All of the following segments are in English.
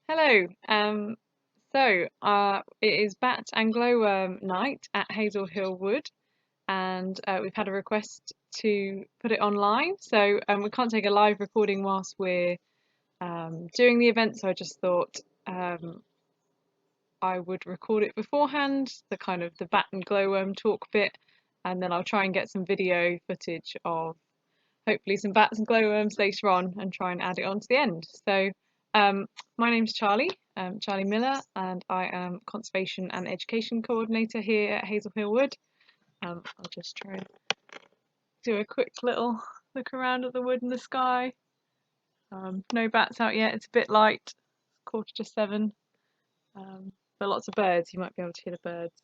Hello. It is bat and glowworm night at Hazel Hill Wood, and we've had a request to put it online. We can't take a live recording whilst we're doing the event, so I just thought I would record it beforehand, the bat and glowworm talk bit, and then I'll try and get some video footage of hopefully some bats and glowworms later on and try and add it on to the end. Um, my name's Charlie, Charlie Miller, and I am Conservation and Education Coordinator here at Hazel Hill Wood. I'll just try and do a quick little look around at the wood and the sky. No bats out yet, it's a bit light, 7:15, but lots of birds, you might be able to hear the birds.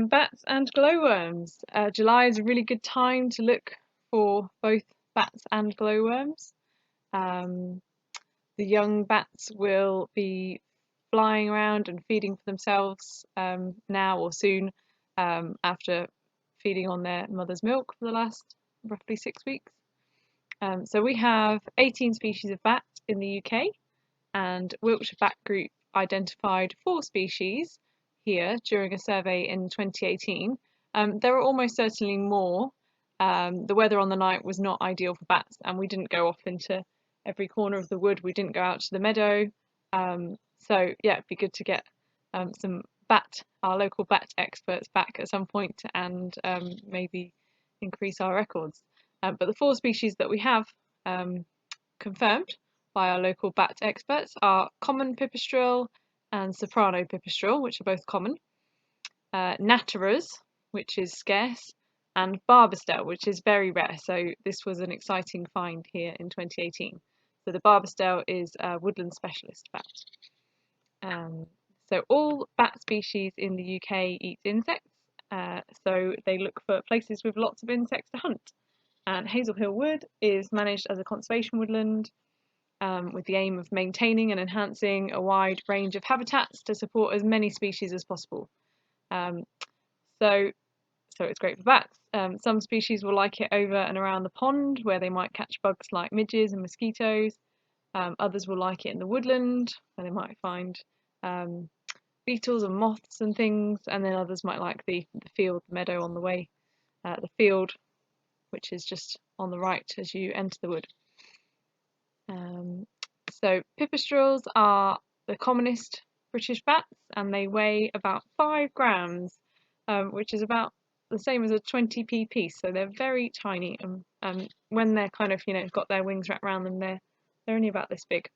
Bats and glowworms. July is a really good time to look for both bats and glowworms. Um, the young bats will be flying around and feeding for themselves now or soon after feeding on their mother's milk for the last roughly 6 weeks. So we have 18 species of bat in the UK, and Wiltshire Bat Group identified 4 species here during a survey in 2018. There are almost certainly more. The weather on the night was not ideal for bats, and we didn't go off into every corner of the wood. We didn't go out to the meadow. It'd be good to get our local bat experts back at some point and maybe increase our records. But the 4 species that we have confirmed by our local bat experts are common pipistrelle and soprano pipistrelle, which are both common, natterers, which is scarce, and barbastelle, which is very rare. So this was an exciting find here in 2018. So the barbastelle is a woodland specialist bat. So all bat species in the UK eat insects, so they look for places with lots of insects to hunt. And Hazel Hill Wood is managed as a conservation woodland with the aim of maintaining and enhancing a wide range of habitats to support as many species as possible. Um, so, so it's great for bats. Some species will like it over and around the pond where they might catch bugs like midges and mosquitoes. Others will like it in the woodland where they might find beetles and moths and things, and then others might like the field, the meadow on the way, the field, which is just on the right as you enter the wood. So pipistrelles are the commonest British bats, and they weigh about 5 grams, which is about the same as a 20p piece. So they're very tiny, and when they're got their wings wrapped around them, they're only about this big.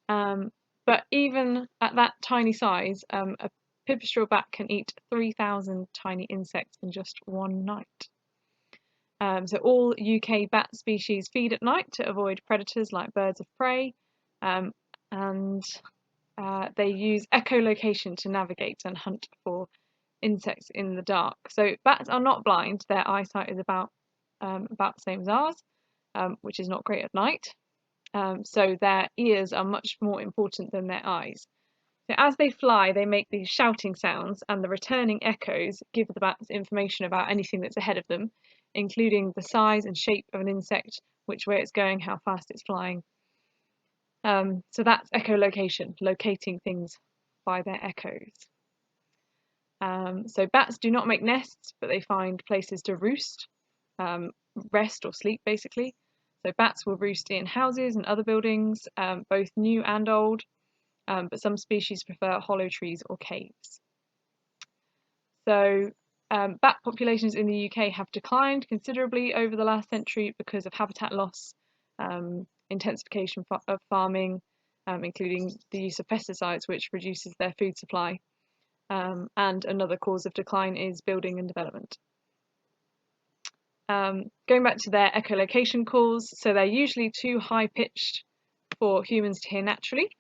But even at that tiny size, a pipistrelle bat can eat 3,000 tiny insects in just one night. So all UK bat species feed at night to avoid predators like birds of prey, and they use echolocation to navigate and hunt for insects in the dark. So bats are not blind; their eyesight is about the same as ours, which is not great at night. So their ears are much more important than their eyes. So as they fly, they make these shouting sounds, and the returning echoes give the bats information about anything that's ahead of them, including the size and shape of an insect, which way it's going, how fast it's flying. So that's echolocation, locating things by their echoes. So bats do not make nests, but they find places to roost, rest or sleep basically. So bats will roost in houses and other buildings, both new and old, but some species prefer hollow trees or caves. So bat populations in the UK have declined considerably over the last century because of habitat loss, intensification of farming, including the use of pesticides, which reduces their food supply. And another cause of decline is building and development. Going back to their echolocation calls, so they're usually too high-pitched for humans to hear naturally,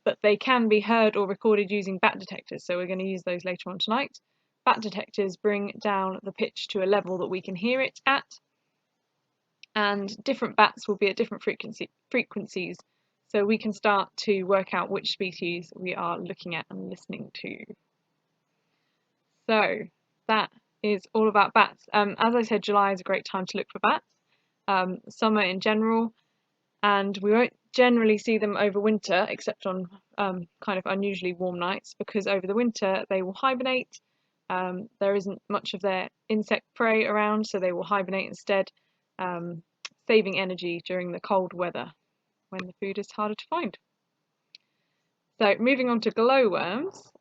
but they can be heard or recorded using bat detectors, so we're going to use those later on tonight. Bat detectors bring down the pitch to a level that we can hear it at, and different bats will be at different frequencies, so we can start to work out which species we are looking at and listening to. So that is all about bats. As I said, July is a great time to look for bats. Summer in general, and we won't generally see them over winter except on kind of unusually warm nights, because over the winter they will hibernate. There isn't much of their insect prey around, so they will hibernate instead, saving energy during the cold weather when the food is harder to find. So moving on to glowworms.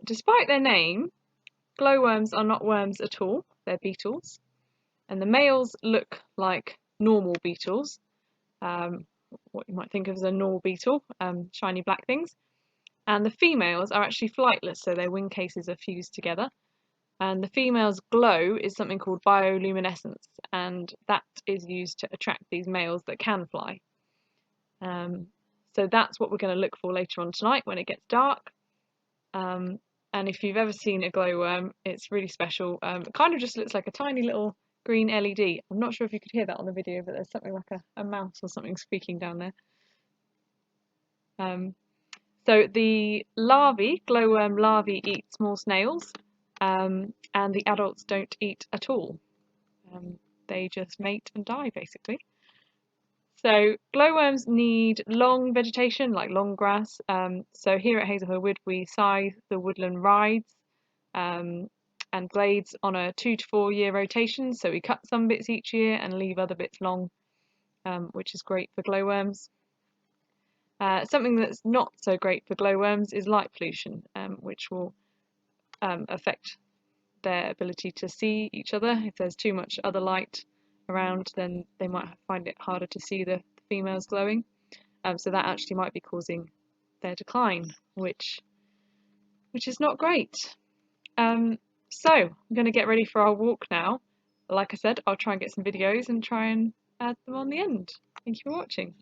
Despite their name, glowworms are not worms at all, they're beetles. And the males look like normal beetles, what you might think of as a normal beetle, shiny black things. And the females are actually flightless, so their wing cases are fused together. And the female's glow is something called bioluminescence, and that is used to attract these males that can fly. So that's what we're going to look for later on tonight when it gets dark. And if you've ever seen a glowworm, it's really special. It kind of just looks like a tiny little green LED. I'm not sure if you could hear that on the video, but there's something like a mouse or something squeaking down there. So the larvae, glowworm larvae, eat small snails, and the adults don't eat at all. They just mate and die, basically. So glowworms need long vegetation, like long grass. So here at Hazel Hill Wood, we scythe the woodland rides and glades on a 2 to 4 year rotation. So we cut some bits each year and leave other bits long, which is great for glowworms. Something that's not so great for glowworms is light pollution, which will affect their ability to see each other. If there's too much other light around, then they might find it harder to see the females glowing. So that actually might be causing their decline, which is not great. So I'm going to get ready for our walk now. Like I said, I'll try and get some videos and try and add them on the end. Thank you for watching.